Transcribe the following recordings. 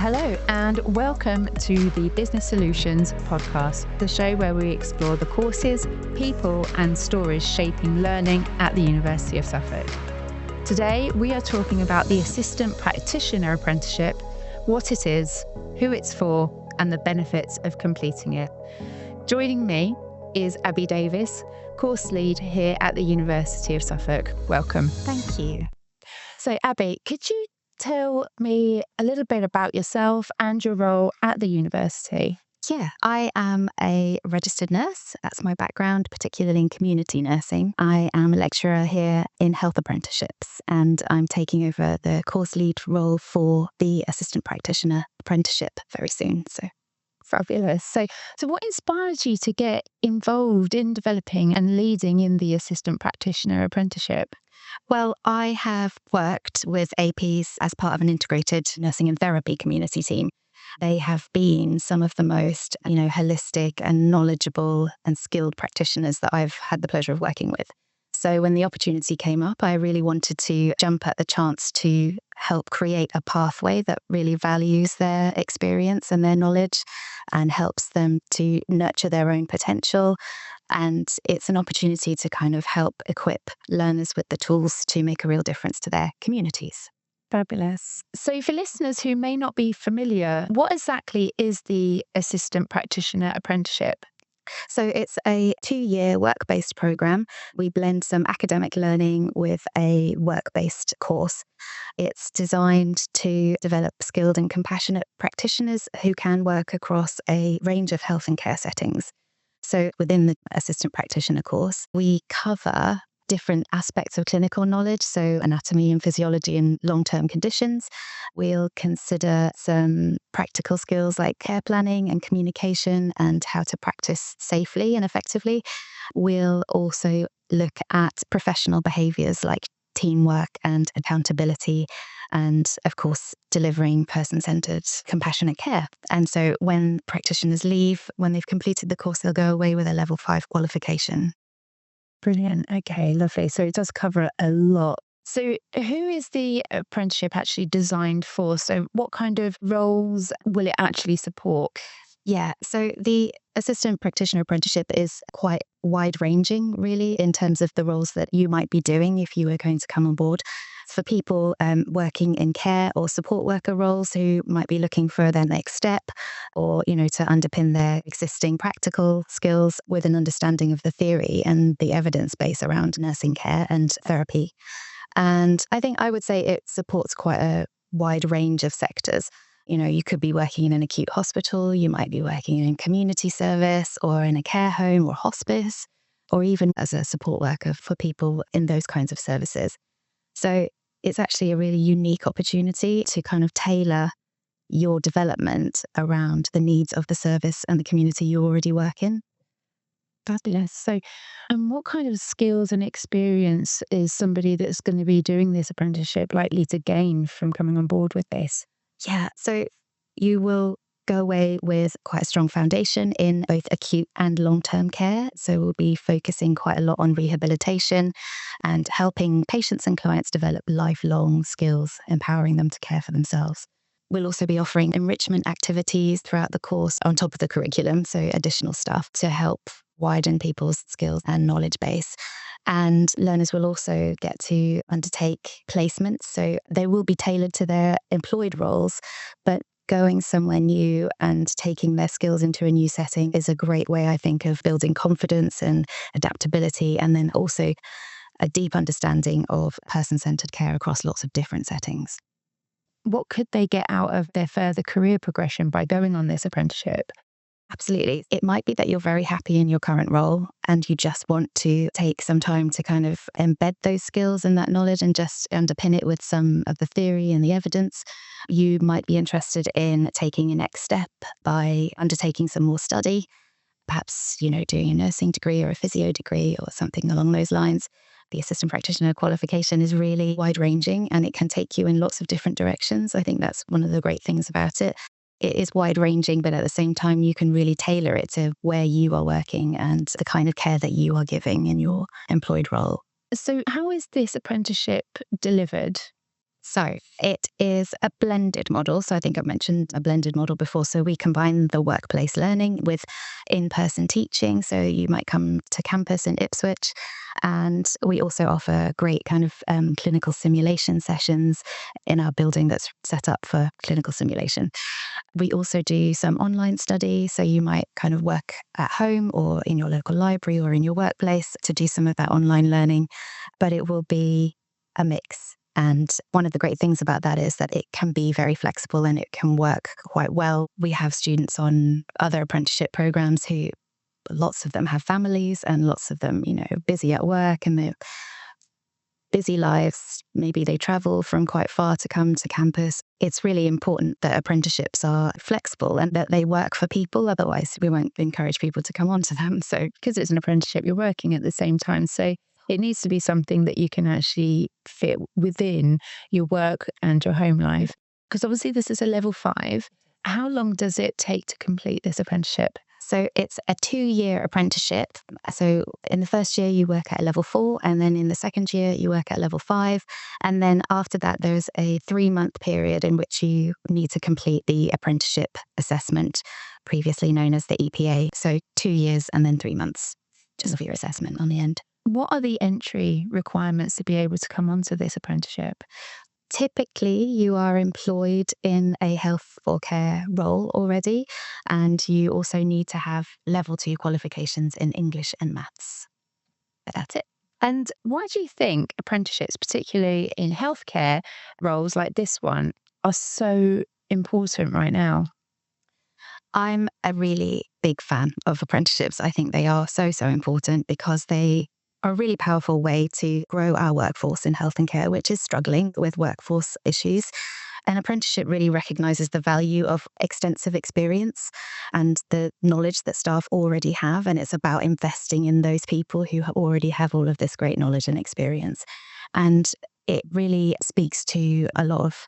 Hello and welcome to the Business Solutions podcast, the show where we explore the courses, people and stories shaping learning at the University of Suffolk. Today we are talking about the Assistant Practitioner Apprenticeship, what it is, who it's for and the benefits of completing it. Joining me is Abby Davis, course lead here at the University of Suffolk. Welcome. Thank you. So Abby, could you tell me a little bit about yourself and your role at the university? Yeah, I am a registered nurse. That's my background, particularly in community nursing. I am a lecturer here in Health Apprenticeships, and I'm taking over the course lead role for the Assistant Practitioner Apprenticeship very soon. So Fabulous. So what inspired you to get involved in developing and leading in the Assistant Practitioner Apprenticeship? Well, I have worked with APs as part of an integrated nursing and therapy community team. They have been some of the most, holistic and knowledgeable and skilled practitioners that I've had the pleasure of working with. So when the opportunity came up, I really wanted to jump at the chance to help create a pathway that really values their experience and their knowledge and helps them to nurture their own potential. And it's an opportunity to kind of help equip learners with the tools to make a real difference to their communities. Fabulous. So for listeners who may not be familiar, what exactly is the Assistant Practitioner Apprenticeship? So it's a 2-year work-based program. We blend some academic learning with a work-based course. It's designed to develop skilled and compassionate practitioners who can work across a range of health and care settings. So within the assistant practitioner course, we cover different aspects of clinical knowledge, so anatomy and physiology and long-term conditions. We'll consider some practical skills like care planning and communication and how to practice safely and effectively. We'll also look at professional behaviours like teamwork and accountability and, of course, delivering person-centred, compassionate care. And so when practitioners leave, when they've completed the course, they'll go away with a level 5 qualification. Brilliant. Okay, lovely. So it does cover a lot. So who is the apprenticeship actually designed for? So what kind of roles will it actually support? Yeah, so the assistant practitioner apprenticeship is quite wide-ranging, really, in terms of the roles that you might be doing if you were going to come on board. For people working in care or support worker roles who might be looking for their next step or, to underpin their existing practical skills with an understanding of the theory and the evidence base around nursing care and therapy. And I think I would say it supports quite a wide range of sectors. You could be working in an acute hospital, you might be working in community service or in a care home or hospice, or even as a support worker for people in those kinds of services. So it's actually a really unique opportunity to kind of tailor your development around the needs of the service and the community you already work in. Fabulous. So, and what kind of skills and experience is somebody that's going to be doing this apprenticeship likely to gain from coming on board with this? Yeah, so you will go away with quite a strong foundation in both acute and long-term care. So we'll be focusing quite a lot on rehabilitation and helping patients and clients develop lifelong skills, empowering them to care for themselves. We'll also be offering enrichment activities throughout the course on top of the curriculum, so additional stuff to help widen people's skills and knowledge base. And learners will also get to undertake placements, so they will be tailored to their employed roles, but going somewhere new and taking their skills into a new setting is a great way, I think, of building confidence and adaptability, and then also a deep understanding of person-centred care across lots of different settings. What could they get out of their further career progression by going on this apprenticeship? Absolutely. It might be that you're very happy in your current role and you just want to take some time to kind of embed those skills and that knowledge and just underpin it with some of the theory and the evidence. You might be interested in taking a next step by undertaking some more study, perhaps, doing a nursing degree or a physio degree or something along those lines. The assistant practitioner qualification is really wide-ranging and it can take you in lots of different directions. I think that's one of the great things about it. It is wide-ranging, but at the same time, you can really tailor it to where you are working and the kind of care that you are giving in your employed role. So how is this apprenticeship delivered? So it is a blended model. So I think I mentioned a blended model before. So we combine the workplace learning with in-person teaching. So you might come to campus in Ipswich, and we also offer great kind of clinical simulation sessions in our building that's set up for clinical simulation. We also do some online study. So you might kind of work at home or in your local library or in your workplace to do some of that online learning, but it will be a mix. And one of the great things about that is that it can be very flexible and it can work quite well. We have students on other apprenticeship programs who lots of them have families and lots of them, busy at work and they're busy lives. Maybe they travel from quite far to come to campus. It's really important that apprenticeships are flexible and that they work for people. Otherwise, we won't encourage people to come onto them. So, because it's an apprenticeship, you're working at the same time. So it needs to be something that you can actually fit within your work and your home life. Because obviously this is a level 5. How long does it take to complete this apprenticeship? So it's a 2-year apprenticeship. So in the first year, you work at level 4, and then in the second year, you work at level 5. And then after that, there's a 3-month period in which you need to complete the apprenticeship assessment, previously known as the EPA. So 2 years and then 3 months, just for your assessment on the end. What are the entry requirements to be able to come onto this apprenticeship? Typically, you are employed in a health or care role already, and you also need to have level 2 qualifications in English and maths. But that's it. And why do you think apprenticeships, particularly in healthcare roles like this one, are so important right now? I'm a really big fan of apprenticeships. I think they are so, so important because they are a really powerful way to grow our workforce in health and care, which is struggling with workforce issues. An apprenticeship really recognises the value of extensive experience and the knowledge that staff already have. And it's about investing in those people who already have all of this great knowledge and experience. And it really speaks to a lot of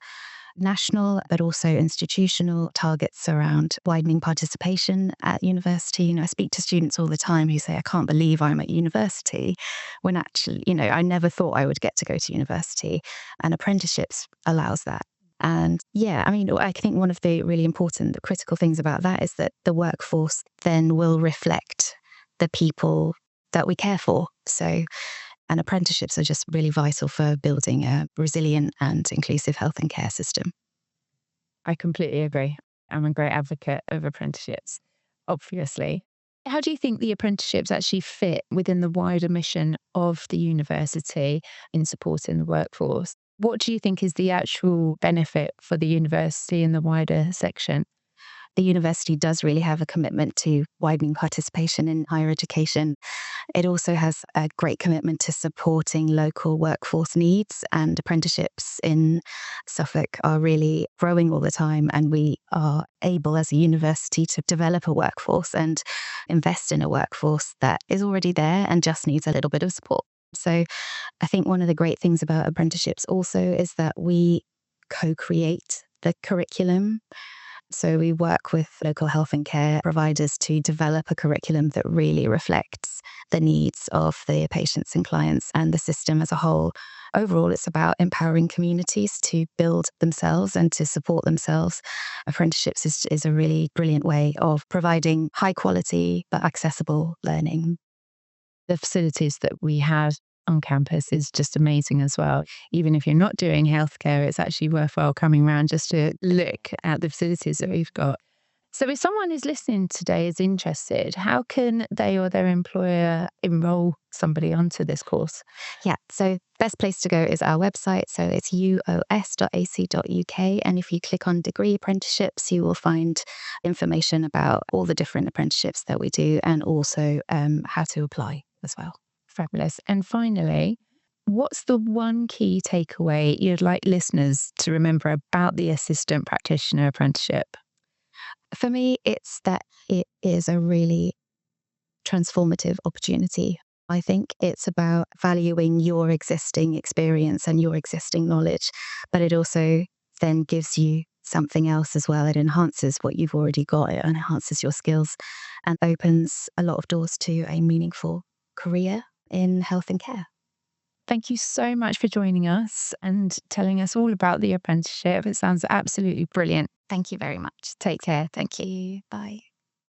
national, but also institutional targets around widening participation at university. I speak to students all the time who say, I can't believe I'm at university, when actually, I never thought I would get to go to university. And apprenticeships allows that. And I think one of the really important, the critical things about that is that the workforce then will reflect the people that we care for. And apprenticeships are just really vital for building a resilient and inclusive health and care system. I completely agree. I'm a great advocate of apprenticeships, obviously. How do you think the apprenticeships actually fit within the wider mission of the university in supporting the workforce? What do you think is the actual benefit for the university in the wider section? The university does really have a commitment to widening participation in higher education. It also has a great commitment to supporting local workforce needs, and apprenticeships in Suffolk are really growing all the time. And we are able as a university to develop a workforce and invest in a workforce that is already there and just needs a little bit of support. So I think one of the great things about apprenticeships also is that we co-create the curriculum. So we work with local health and care providers to develop a curriculum that really reflects the needs of the patients and clients and the system as a whole. Overall, it's about empowering communities to build themselves and to support themselves. Apprenticeships is a really brilliant way of providing high quality but accessible learning. The facilities that we have on campus is just amazing as well. Even if you're not doing healthcare, it's actually worthwhile coming around just to look at the facilities that we've got. So if someone is listening today is interested, how can they or their employer enroll somebody onto this course? Yeah, so best place to go is our website. So it's uos.ac.uk. And if you click on degree apprenticeships, you will find information about all the different apprenticeships that we do and also how to apply as well. Fabulous. And finally, what's the one key takeaway you'd like listeners to remember about the assistant practitioner apprenticeship? For me, it's that it is a really transformative opportunity. I think it's about valuing your existing experience and your existing knowledge, but it also then gives you something else as well. It enhances what you've already got, it enhances your skills and opens a lot of doors to a meaningful career in health and care. Thank you so much for joining us and telling us all about the apprenticeship. It sounds absolutely brilliant. Thank you very much. Take care. Thank you. Bye.